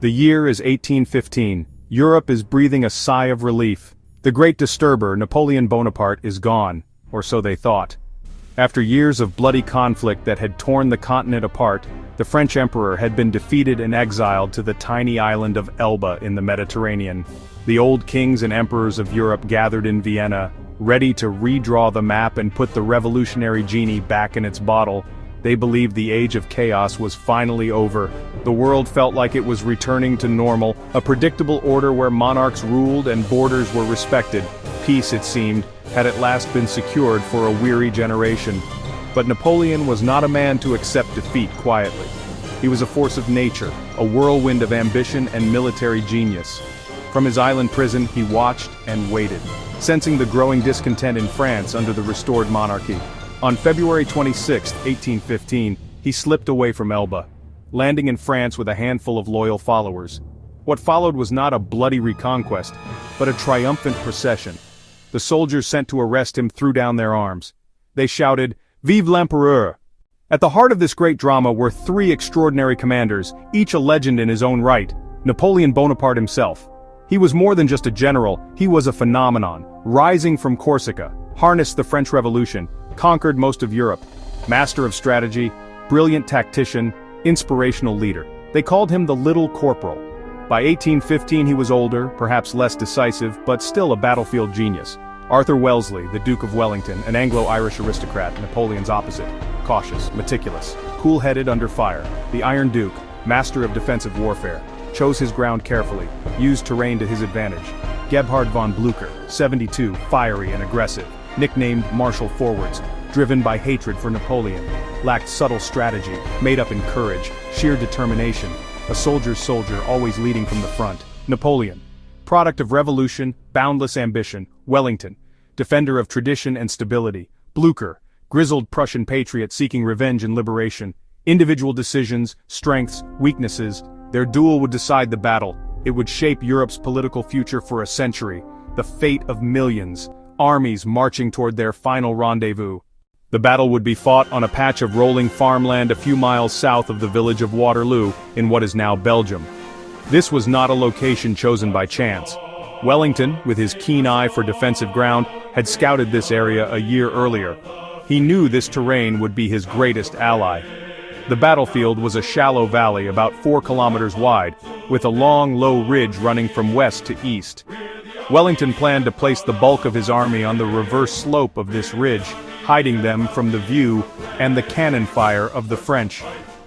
The year is 1815. Europe is breathing a sigh of relief. The great disturber, Napoleon Bonaparte, is gone, or so they thought. After years of bloody conflict that had torn the continent apart, the French emperor had been defeated and exiled to the tiny island of Elba in the Mediterranean. The old kings and emperors of Europe gathered in Vienna, ready to redraw the map and put the revolutionary genie back in its bottle. They believed the age of chaos was finally over. The world felt like it was returning to normal, a predictable order where monarchs ruled and borders were respected. Peace, it seemed, had at last been secured for a weary generation. But Napoleon was not a man to accept defeat quietly. He was a force of nature, a whirlwind of ambition and military genius. From his island prison he watched and waited, sensing the growing discontent in France under the restored monarchy. On February 26, 1815, he slipped away from Elba, landing in France with a handful of loyal followers. What followed was not a bloody reconquest, but a triumphant procession. The soldiers sent to arrest him threw down their arms. They shouted, "Vive l'Empereur!" At the heart of this great drama were three extraordinary commanders, each a legend in his own right: Napoleon Bonaparte himself. He was more than just a general, he was a phenomenon, rising from Corsica, harnessed the French Revolution, conquered most of Europe, master of strategy, brilliant tactician, inspirational leader. They called him the Little Corporal. By 1815 he was older, perhaps less decisive, but still a battlefield genius. Arthur Wellesley, the Duke of Wellington, an Anglo-Irish aristocrat, Napoleon's opposite, cautious, meticulous, cool-headed under fire. The Iron Duke, master of defensive warfare, chose his ground carefully, used terrain to his advantage. Gebhard von Blücher, 72, fiery and aggressive, nicknamed Marshal Forwards, driven by hatred for Napoleon, lacked subtle strategy, made up in courage, sheer determination, a soldier's soldier always leading from the front. Napoleon, product of revolution, boundless ambition. Wellington, defender of tradition and stability. Blücher, grizzled Prussian patriot seeking revenge and liberation. Individual decisions, strengths, weaknesses. Their duel would decide the battle. It would shape Europe's political future for a century. The fate of millions. Armies marching toward their final rendezvous. The battle would be fought on a patch of rolling farmland a few miles south of the village of Waterloo, in what is now Belgium. This was not a location chosen by chance. Wellington, with his keen eye for defensive ground, had scouted this area a year earlier. He knew this terrain would be his greatest ally. The battlefield was a shallow valley about 4 kilometers wide, with a long, low ridge running from west to east. Wellington planned to place the bulk of his army on the reverse slope of this ridge, hiding them from the view and the cannon fire of the French.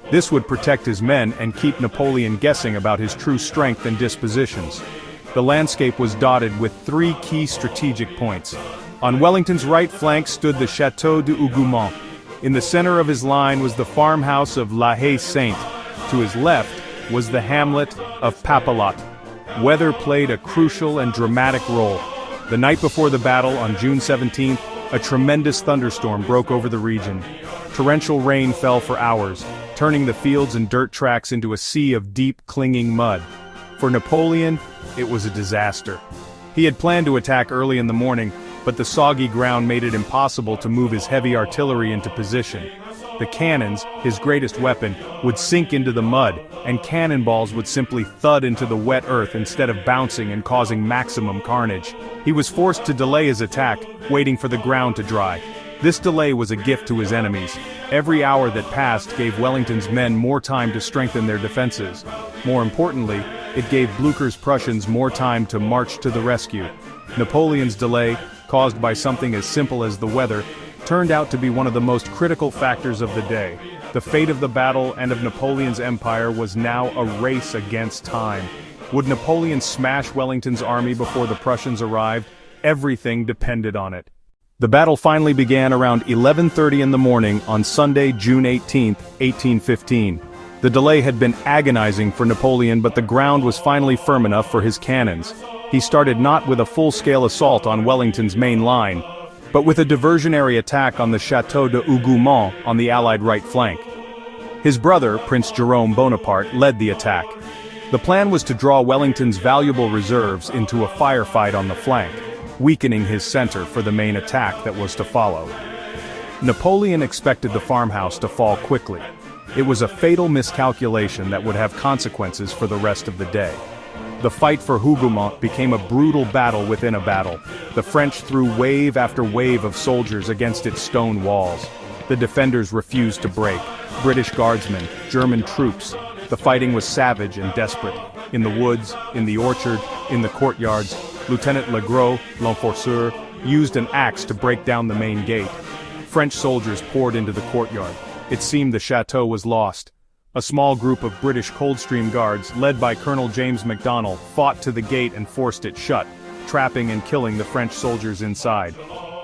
This would protect his men and keep Napoleon guessing about his true strength and dispositions. The landscape was dotted with 3 key strategic points. On Wellington's right flank stood the Château de Hougoumont. In the center of his line was the farmhouse of La Haye-Sainte. To his left was the hamlet of Papelotte. Weather played a crucial and dramatic role. The night before the battle, on June 17th, a tremendous thunderstorm broke over the region. Torrential rain fell for hours, turning the fields and dirt tracks into a sea of deep, clinging mud. For Napoleon, it was a disaster. He had planned to attack early in the morning, but the soggy ground made it impossible to move his heavy artillery into position. The cannons, his greatest weapon, would sink into the mud, and cannonballs would simply thud into the wet earth instead of bouncing and causing maximum carnage. He was forced to delay his attack, waiting for the ground to dry. This delay was a gift to his enemies. Every hour that passed gave Wellington's men more time to strengthen their defenses. More importantly, it gave Blücher's Prussians more time to march to the rescue. Napoleon's delay, caused by something as simple as the weather, turned out to be one of the most critical factors of the day. The fate of the battle and of Napoleon's empire was now a race against time. Would Napoleon smash Wellington's army before the Prussians arrived? Everything depended on it. The battle finally began around 11:30 in the morning on Sunday, June 18, 1815. The delay had been agonizing for Napoleon, but the ground was finally firm enough for his cannons. He started not with a full-scale assault on Wellington's main line, but with a diversionary attack on the Château de Hougoumont on the Allied right flank. His brother, Prince Jerome Bonaparte, led the attack. The plan was to draw Wellington's valuable reserves into a firefight on the flank, weakening his center for the main attack that was to follow. Napoleon expected the farmhouse to fall quickly. It was a fatal miscalculation that would have consequences for the rest of the day. The fight for Hougoumont became a brutal battle within a battle. The French threw wave after wave of soldiers against its stone walls. The defenders refused to break. British guardsmen, German troops. The fighting was savage and desperate. In the woods, in the orchard, in the courtyards, Lieutenant Legros, l'enforceur, used an axe to break down the main gate. French soldiers poured into the courtyard. It seemed the chateau was lost. A small group of British Coldstream Guards, led by Colonel James MacDonald, fought to the gate and forced it shut, trapping and killing the French soldiers inside.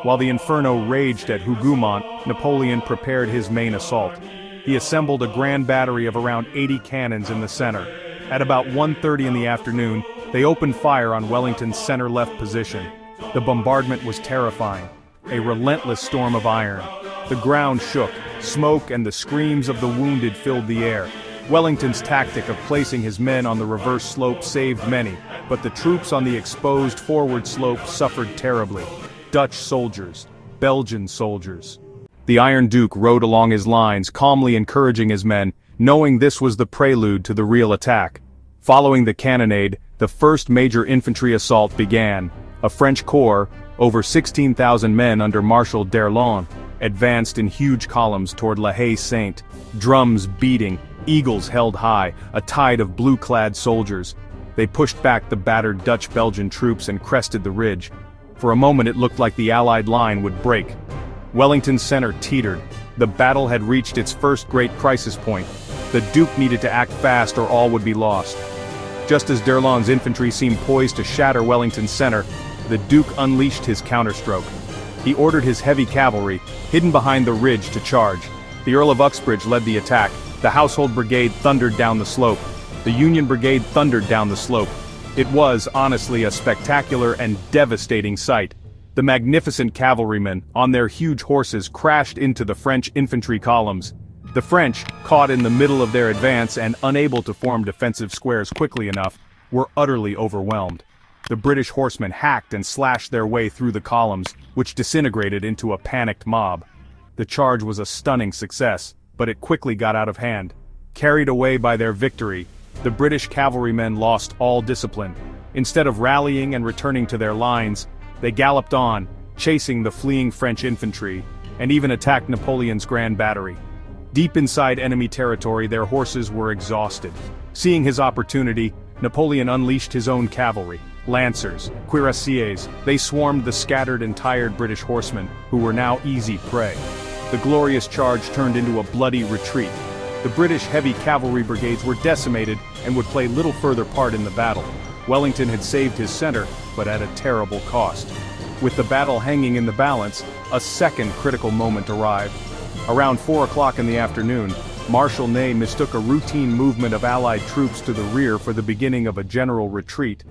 While the inferno raged at Hougoumont, Napoleon prepared his main assault. He assembled a grand battery of around 80 cannons in the center. At about 1:30 in the afternoon, they opened fire on Wellington's center-left position. The bombardment was terrifying, a relentless storm of iron. The ground shook, smoke and the screams of the wounded filled the air. Wellington's tactic of placing his men on the reverse slope saved many, but the troops on the exposed forward slope suffered terribly. Dutch soldiers, Belgian soldiers. The Iron Duke rode along his lines, calmly encouraging his men, knowing this was the prelude to the real attack. Following the cannonade, the first major infantry assault began. A French corps, over 16,000 men under Marshal d'Erlon, advanced in huge columns toward La Haye-Sainte. Drums beating, eagles held high, a tide of blue-clad soldiers. They pushed back the battered Dutch-Belgian troops and crested the ridge. For a moment it looked like the Allied line would break. Wellington's center teetered. The battle had reached its first great crisis point. The Duke needed to act fast or all would be lost. Just as d'Erlon's infantry seemed poised to shatter Wellington's center, the Duke unleashed his counterstroke. He ordered his heavy cavalry, hidden behind the ridge, to charge. The Earl of Uxbridge led the attack. The Household Brigade thundered down the slope. The Union Brigade thundered down the slope. It was, honestly, a spectacular and devastating sight. The magnificent cavalrymen, on their huge horses, crashed into the French infantry columns. The French, caught in the middle of their advance and unable to form defensive squares quickly enough, were utterly overwhelmed. The British horsemen hacked and slashed their way through the columns, which disintegrated into a panicked mob. The charge was a stunning success, but it quickly got out of hand. Carried away by their victory, the British cavalrymen lost all discipline. Instead of rallying and returning to their lines, they galloped on, chasing the fleeing French infantry, and even attacked Napoleon's Grand Battery. Deep inside enemy territory, their horses were exhausted. Seeing his opportunity, Napoleon unleashed his own cavalry. Lancers, cuirassiers, they swarmed the scattered and tired British horsemen, who were now easy prey. The glorious charge turned into a bloody retreat. The British heavy cavalry brigades were decimated and would play little further part in the battle. Wellington had saved his center, but at a terrible cost. With the battle hanging in the balance, a second critical moment arrived. Around 4 o'clock in the afternoon, Marshal Ney mistook a routine movement of Allied troops to the rear for the beginning of a general retreat.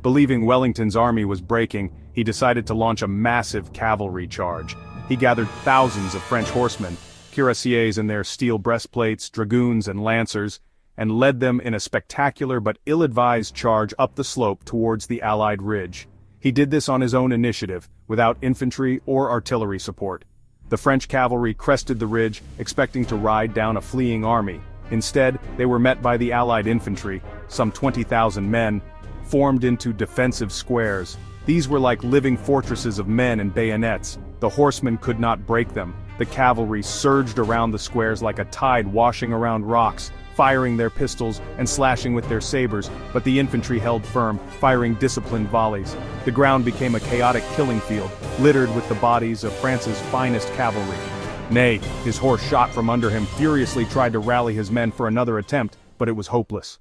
Believing Wellington's army was breaking, he decided to launch a massive cavalry charge. He gathered thousands of French horsemen, cuirassiers in their steel breastplates, dragoons and lancers, and led them in a spectacular but ill-advised charge up the slope towards the Allied ridge. He did this on his own initiative, without infantry or artillery support. The French cavalry crested the ridge, expecting to ride down a fleeing army. Instead, they were met by the Allied infantry, some 20,000 men, formed into defensive squares. These were like living fortresses of men and bayonets. The horsemen could not break them. The cavalry surged around the squares like a tide washing around rocks, firing their pistols and slashing with their sabers, but the infantry held firm, firing disciplined volleys. The ground became a chaotic killing field, littered with the bodies of France's finest cavalry. Ney, his horse shot from under him, furiously tried to rally his men for another attempt, but it was hopeless.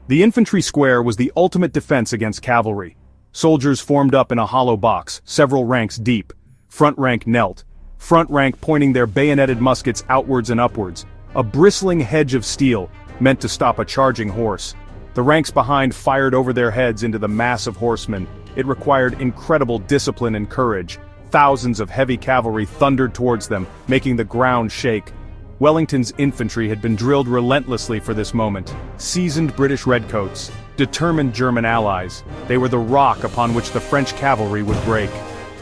The infantry square was the ultimate defense against cavalry. Soldiers formed up in a hollow box, several ranks deep. Front rank knelt. Front rank pointing their bayoneted muskets outwards and upwards. A bristling hedge of steel, meant to stop a charging horse. The ranks behind fired over their heads into the mass of horsemen. It required incredible discipline and courage. Thousands of heavy cavalry thundered towards them, making the ground shake. Wellington's infantry had been drilled relentlessly for this moment. Seasoned British redcoats, determined German allies, they were the rock upon which the French cavalry would break.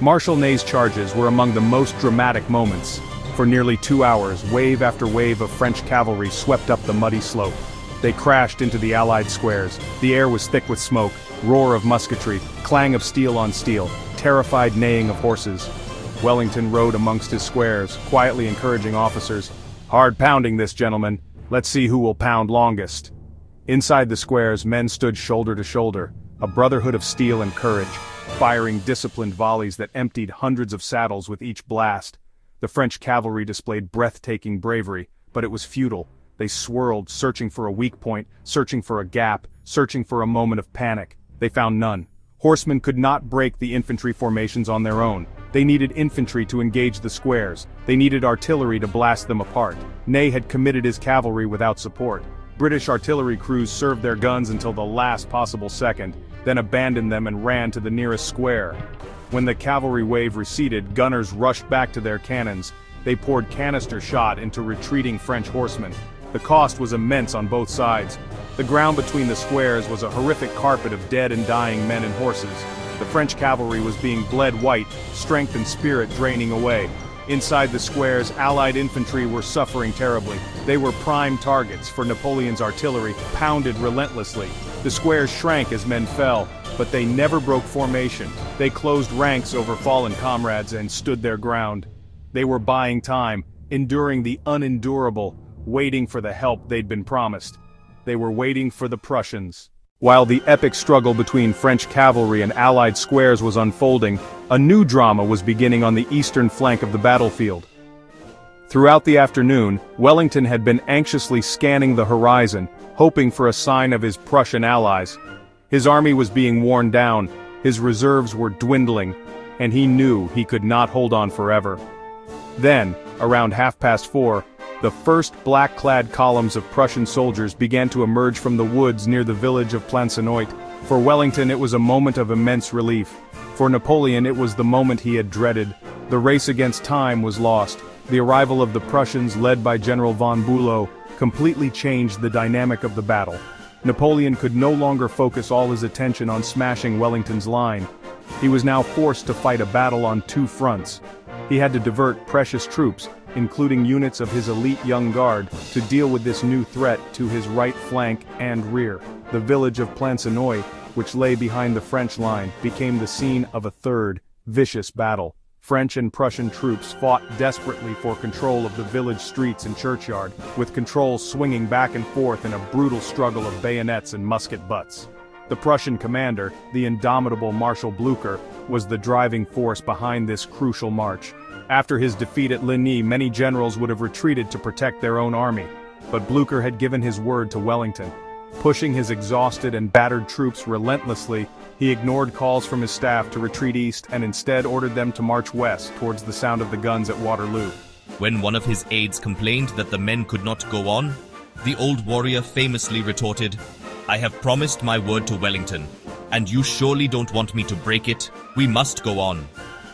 Marshal Ney's charges were among the most dramatic moments. For nearly 2 hours, wave after wave of French cavalry swept up the muddy slope. They crashed into the Allied squares. The air was thick with smoke, roar of musketry, clang of steel on steel, terrified neighing of horses. Wellington rode amongst his squares, quietly encouraging officers. "Hard pounding this, gentlemen. Let's see who will pound longest." Inside the squares, men stood shoulder to shoulder, a brotherhood of steel and courage, firing disciplined volleys that emptied hundreds of saddles with each blast. The French cavalry displayed breathtaking bravery, but it was futile. They swirled, searching for a weak point, searching for a gap, searching for a moment of panic. They found none. Horsemen could not break the infantry formations on their own. They needed infantry to engage the squares. They needed artillery to blast them apart. Ney had committed his cavalry without support. British artillery crews served their guns until the last possible second, then abandoned them and ran to the nearest square. When the cavalry wave receded, gunners rushed back to their cannons. They poured canister shot into retreating French horsemen. The cost was immense on both sides. The ground between the squares was a horrific carpet of dead and dying men and horses. The French cavalry was being bled white, strength and spirit draining away. Inside the squares, Allied infantry were suffering terribly. They were prime targets for Napoleon's artillery, pounded relentlessly. The squares shrank as men fell, but they never broke formation. They closed ranks over fallen comrades and stood their ground. They were buying time, enduring the unendurable, waiting for the help they'd been promised. They were waiting for the Prussians. While the epic struggle between French cavalry and Allied squares was unfolding, a new drama was beginning on the eastern flank of the battlefield. Throughout the afternoon, Wellington had been anxiously scanning the horizon, hoping for a sign of his Prussian allies. His army was being worn down, his reserves were dwindling, and he knew he could not hold on forever. Then, around 4:30, the first black-clad columns of Prussian soldiers began to emerge from the woods near the village of Plancenoit. For Wellington it was a moment of immense relief. For Napoleon it was the moment he had dreaded. The race against time was lost. The arrival of the Prussians, led by General von Bülow, completely changed the dynamic of the battle. Napoleon could no longer focus all his attention on smashing Wellington's line. He was now forced to fight a battle on two fronts. He had to divert precious troops, including units of his elite young guard, to deal with this new threat to his right flank and rear. The village of Plancenoit, which lay behind the French line, became the scene of a third, vicious battle. French and Prussian troops fought desperately for control of the village streets and churchyard, with controls swinging back and forth in a brutal struggle of bayonets and musket butts. The Prussian commander, the indomitable Marshal Blücher, was the driving force behind this crucial march. After his defeat at Ligny, many generals would have retreated to protect their own army. But Blücher had given his word to Wellington. Pushing his exhausted and battered troops relentlessly, he ignored calls from his staff to retreat east and instead ordered them to march west towards the sound of the guns at Waterloo. When one of his aides complained that the men could not go on, the old warrior famously retorted, "I have promised my word to Wellington, and you surely don't want me to break it. We must go on."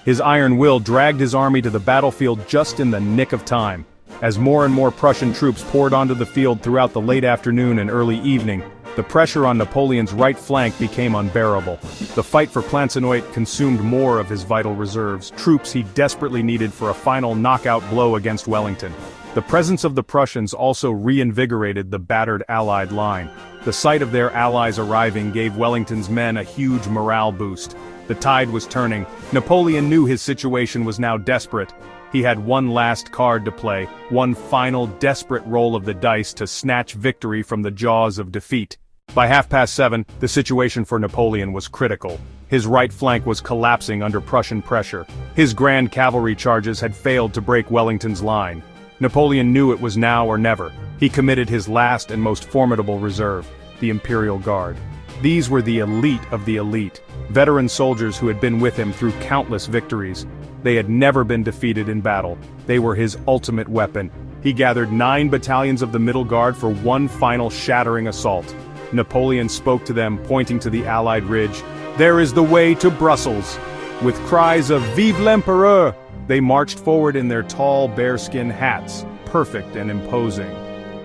His iron will dragged his army to the battlefield just in the nick of time. As more and more Prussian troops poured onto the field throughout the late afternoon and early evening, the pressure on Napoleon's right flank became unbearable. The fight for Plancenoit consumed more of his vital reserves, troops he desperately needed for a final knockout blow against Wellington. The presence of the Prussians also reinvigorated the battered Allied line. The sight of their allies arriving gave Wellington's men a huge morale boost. The tide was turning. Napoleon knew his situation was now desperate. He had one last card to play, one final desperate roll of the dice to snatch victory from the jaws of defeat. By 7:30, the situation for Napoleon was critical. His right flank was collapsing under Prussian pressure. His grand cavalry charges had failed to break Wellington's line. Napoleon knew it was now or never. He committed his last and most formidable reserve, the Imperial Guard. These were the elite of the elite, veteran soldiers who had been with him through countless victories. They had never been defeated in battle. They were his ultimate weapon. He gathered 9 battalions of the Middle Guard for one final shattering assault. Napoleon spoke to them, pointing to the Allied ridge. "There is the way to Brussels." With cries of "Vive l'Empereur!" they marched forward in their tall bearskin hats, perfect and imposing.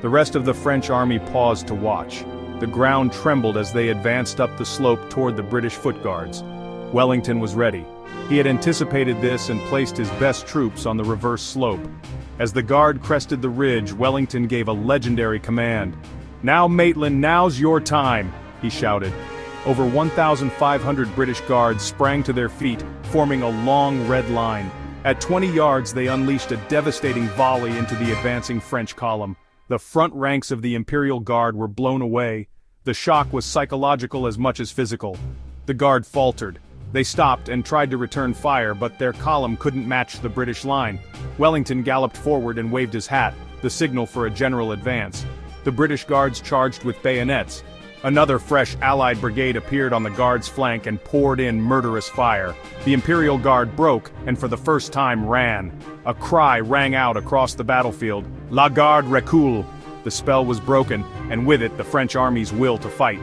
The rest of the French army paused to watch. The ground trembled as they advanced up the slope toward the British foot guards. Wellington was ready. He had anticipated this and placed his best troops on the reverse slope. As the Guard crested the ridge, Wellington gave a legendary command. "Now Maitland, now's your time," he shouted. Over 1,500 British Guards sprang to their feet, forming a long red line. At 20 yards they unleashed a devastating volley into the advancing French column. The front ranks of the Imperial Guard were blown away. The shock was psychological as much as physical. The Guard faltered. They stopped and tried to return fire, but their column couldn't match the British line. Wellington galloped forward and waved his hat, the signal for a general advance. The British Guards charged with bayonets. Another fresh Allied brigade appeared on the Guard's flank and poured in murderous fire. The Imperial Guard broke, and for the first time ran. A cry rang out across the battlefield, "La Garde recule!" The spell was broken, and with it the French army's will to fight.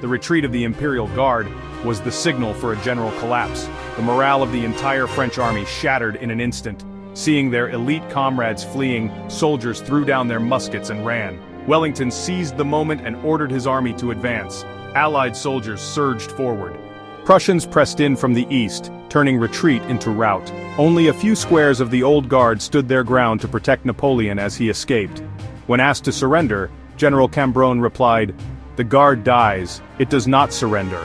The retreat of the Imperial Guard was the signal for a general collapse. The morale of the entire French army shattered in an instant. Seeing their elite comrades fleeing, soldiers threw down their muskets and ran. Wellington seized the moment and ordered his army to advance. Allied soldiers surged forward. Prussians pressed in from the east, turning retreat into rout. Only a few squares of the Old Guard stood their ground to protect Napoleon as he escaped. When asked to surrender, General Cambronne replied, "The Guard dies, it does not surrender."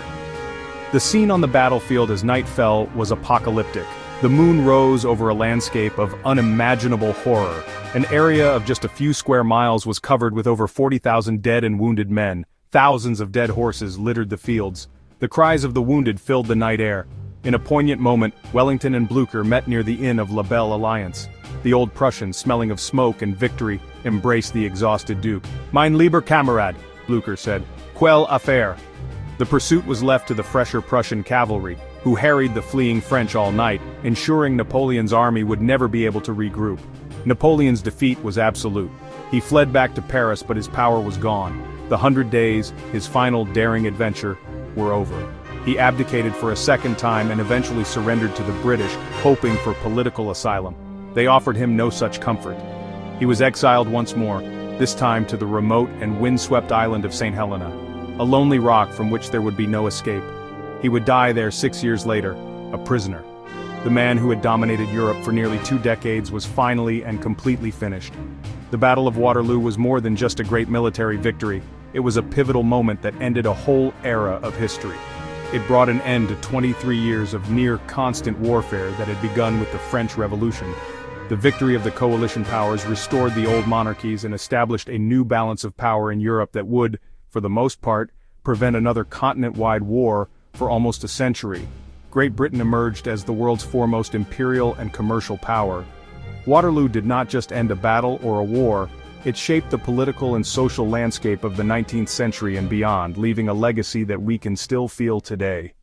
The scene on the battlefield as night fell was apocalyptic. The moon rose over a landscape of unimaginable horror. An area of just a few square miles was covered with over 40,000 dead and wounded men. Thousands of dead horses littered the fields. The cries of the wounded filled the night air. In a poignant moment, Wellington and Blücher met near the inn of La Belle Alliance. The old Prussian, smelling of smoke and victory, embraced the exhausted Duke. "Mein lieber Kamerad," Blücher said, "quelle affaire." The pursuit was left to the fresher Prussian cavalry, who harried the fleeing French all night, ensuring Napoleon's army would never be able to regroup. Napoleon's defeat was absolute. He fled back to Paris, but his power was gone. The 100 Days, his final daring adventure, were over. He abdicated for a second time and eventually surrendered to the British, hoping for political asylum. They offered him no such comfort. He was exiled once more, this time to the remote and windswept island of St. Helena, a lonely rock from which there would be no escape. He would die there 6 years later, a prisoner. The man who had dominated Europe for nearly 2 decades was finally and completely finished. The Battle of Waterloo was more than just a great military victory. It was a pivotal moment that ended a whole era of history. It brought an end to 23 years of near-constant warfare that had begun with the French Revolution. The victory of the coalition powers restored the old monarchies and established a new balance of power in Europe that would, for the most part, prevent another continent-wide war for almost a century. Great Britain emerged as the world's foremost imperial and commercial power. Waterloo did not just end a battle or a war, it shaped the political and social landscape of the 19th century and beyond, leaving a legacy that we can still feel today.